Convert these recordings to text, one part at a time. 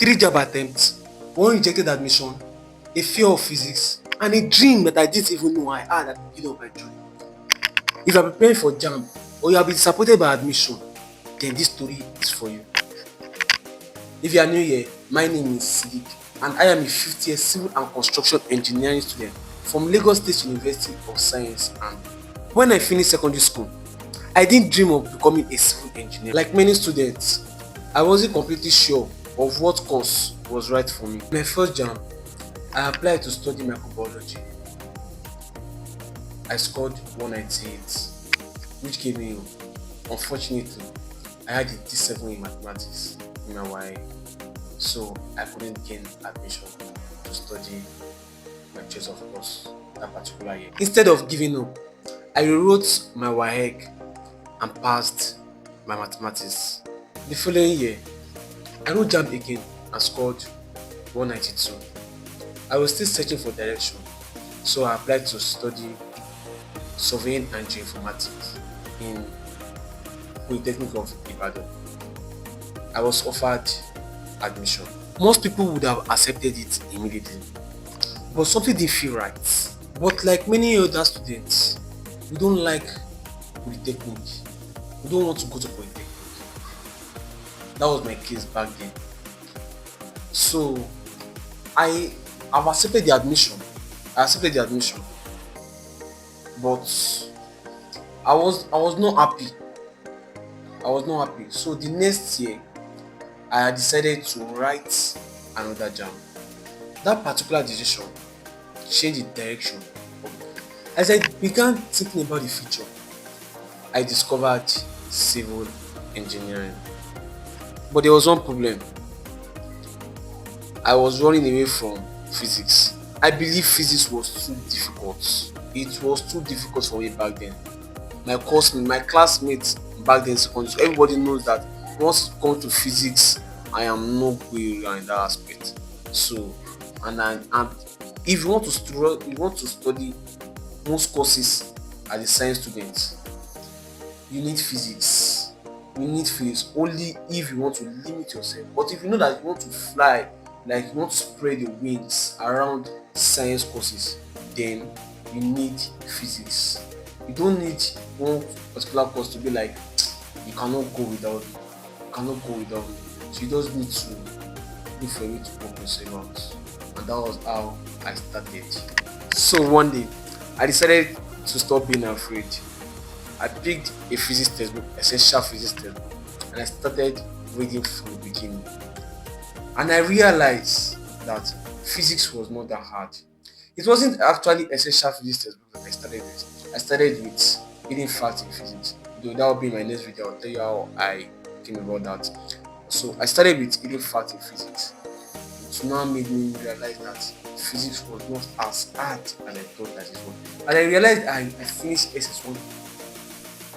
3 JAMB attempts, 1 rejected admission, a fear of physics, and a dream that I didn't even know I had at the beginning of my journey. If you are preparing for JAMB or you have been disappointed by admission, then this story is for you. If you are new here, my name is Sidik and I am a 5th-year civil and construction engineering student from Lagos State University of Science. And when I finished secondary school, I didn't dream of becoming a civil engineer. Like many students, I wasn't completely sure of what course was right for me. My first JAMB, I applied to study microbiology. I scored 198, which gave me hope. Unfortunately, I had a D7 in mathematics in my YA, so I couldn't gain admission to study my choice of course that particular year. Instead of giving up, I rewrote my WAEC and passed my mathematics. The following year, I wrote JAMB again and scored 192. I was still searching for direction, so I applied to study surveying and geoinformatics in Polytechnic of Ibadan. I was offered admission. Most people would have accepted it immediately, but something didn't feel right. But like many other students, we don't like Polytechnic. We don't want to go to Polytechnic. That was my case back then. So I've accepted the admission. But I was not happy. So the next year, I had decided to write another JAMB. That particular decision changed the direction. As I began thinking about the future, I discovered civil engineering. But there was one problem. I was running away from physics. I believe physics was too difficult. It was too difficult for me back then. My classmates back then in secondary school, everybody knows that once it comes to physics, I am no good in that aspect. So, and if you want to study most courses as a science student, you need physics. Only if you want to limit yourself. But if you know that you want to fly, like you want to spread your wings around science courses, then you need physics. You don't need one particular course to be like you cannot go without me. So you just need to look for a way to work yourself out. And that was how I started. So one day I decided to stop being afraid. I picked a physics textbook, essential physics textbook, and I started reading from the beginning. And I realized that physics was not that hard. It wasn't actually essential physics textbook that I started with. I started with hidden facts in physics. Though that will be my next video. I'll tell you how I came about that. So I started with hidden facts in physics. It now made me realize that physics was not as hard as I thought that it was. And I realized I finished SS1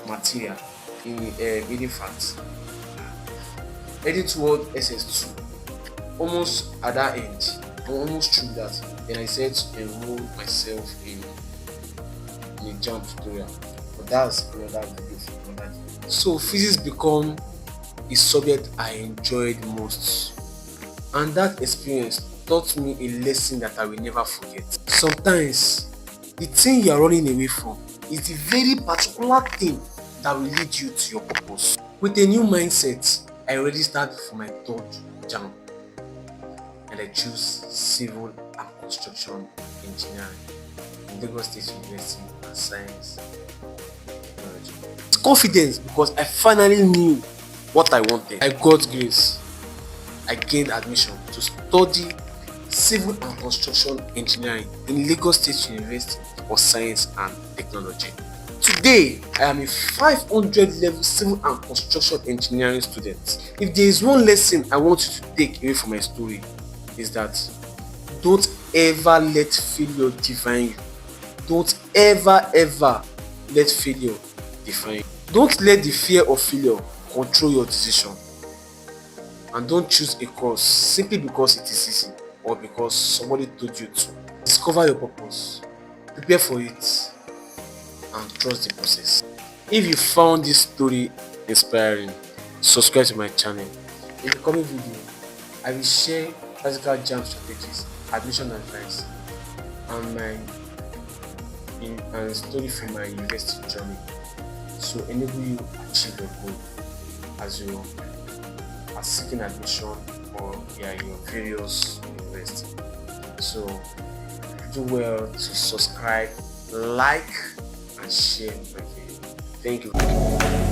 material in hidden facts. Heading toward SS2. Almost at that end, I'm almost through that. Then I said to enroll myself in a JAMB tutorial. But that's another video for another day. So physics become a subject I enjoyed most. And that experience taught me a lesson that I will never forget. Sometimes the thing you are running away from is the very particular thing that will lead you to your purpose. With a new mindset, I registered for my 3rd JAMB. And I choose civil and construction engineering in Lagos State University of Science Technology. It's confidence because I finally knew what I wanted. I got grace. I gained admission to study civil and construction engineering in Lagos State University of Science and Technology. Today, I am a 500 level civil and construction engineering student. If there is one lesson I want you to take away from my story, is that don't ever let failure define you. Don't ever let failure define you. Don't let the fear of failure control your decision. And don't choose a course simply because it is easy or because somebody told you to. Discover your purpose, prepare for it, and trust the process. If you found this story inspiring, subscribe to my channel. In the coming video, I will share practical JAMB strategies, admission advice, and and story from my university journey to enable you achieve your goal as you are seeking admission or you are in your various university. So do well to subscribe, like, and share my video. Thank you.